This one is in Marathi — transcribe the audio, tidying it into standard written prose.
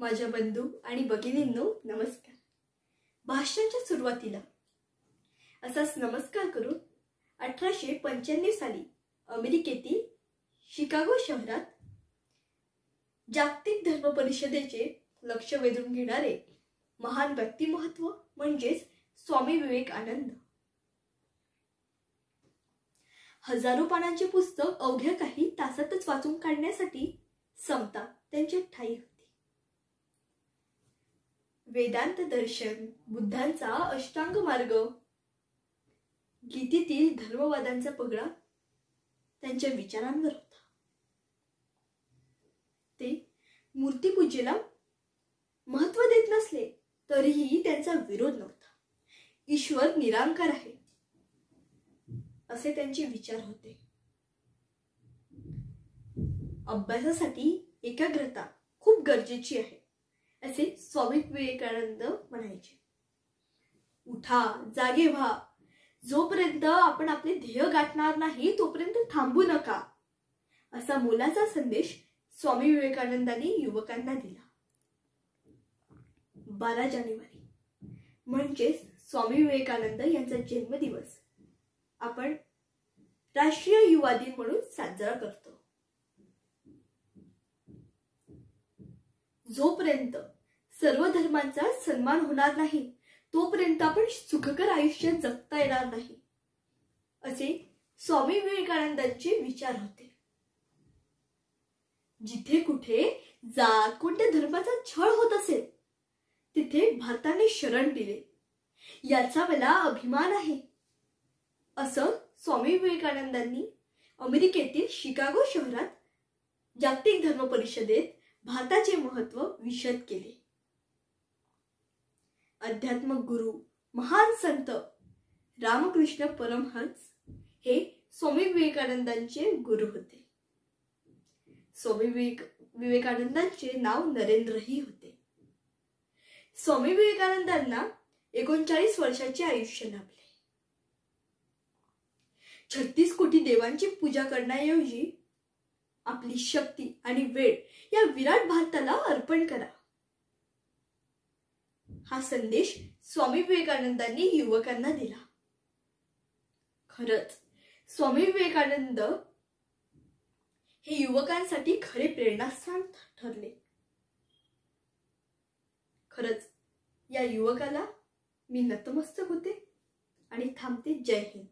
माझ्या बंधू आणि भगिनींनो नमस्कार। भाषणाच्या सुरुवातीला असाच नमस्कार करून 1895 साली अमेरिकेतील शिकागो शहरात जागतिक धर्म परिषदेचे लक्ष वेधून घेणारे महान व्यक्तिमत्व म्हणजेच स्वामी विवेकानंद। हजारो पानांचे पुस्तक अवघ्या काही तासातच वाचून काढण्यासाठी समता त्यांची ठाई होती। वेदांत दर्शन, बुद्धांचा अष्टांग मार्ग, गीतेतील धर्मवादांचा पगडा त्यांच्या विचारांवर होता। ते मूर्तिपूजेला महत्त्व देत नसले तरीही त्यांचा विरोध नव्हता। ईश्वर निरांकार आहे असे त्यांचे विचार होते। अभ्यासासाठी एकाग्रता खूप गरजेची आहे असे स्वामी विवेकानंद म्हणायचे। उठा, जागे व्हा, जोपर्यंत आपण आपले ध्येय गाठणार नाही तोपर्यंत थांबू नका, असा मोलाचा संदेश स्वामी विवेकानंदांनी युवकांना दिला। 12 जानेवारी म्हणजेच स्वामी विवेकानंद यांचा जन्मदिवस आपण राष्ट्रीय युवा दिन म्हणून साजरा करतो। जोपर्यंत सर्व धर्मांचा सन्मान होणार नाही तोपर्यंत आपण सुखकर आयुष्य जगता येणार नाही असे स्वामी विवेकानंदांचे विचार होते। जिथे कुठे जात कोणत्या धर्माचा छळ होत असेल तिथे भारताने शरण दिले, याचा मला अभिमान आहे असं स्वामी विवेकानंदांनी अमेरिकेतील शिकागो शहरात जागतिक धर्म परिषदेत भारताचे महत्त्व विशद केले। अध्यात्म गुरु महान संत रामकृष्ण परमहंस हे स्वामी विवेकानंदांचे गुरु होते। स्वामी विवेकानंदांचे नाव नरेंद्रही होते। स्वामी विवेकानंदांना 39 वर्षाचे आयुष्य लाभले। 36 कोटी देवांची पूजा करण्याऐवजी आपली शक्ती आणि वेळ या विराट भारताला अर्पण करा, हा संदेश स्वामी विवेकानंदांनी युवकांना दिला। खरंच स्वामी विवेकानंद हे युवकांसाठी खरे प्रेरणास्थान ठरले। खरंच या युवकाला मी नतमस्तक होते आणि थांबते। जय हिंद।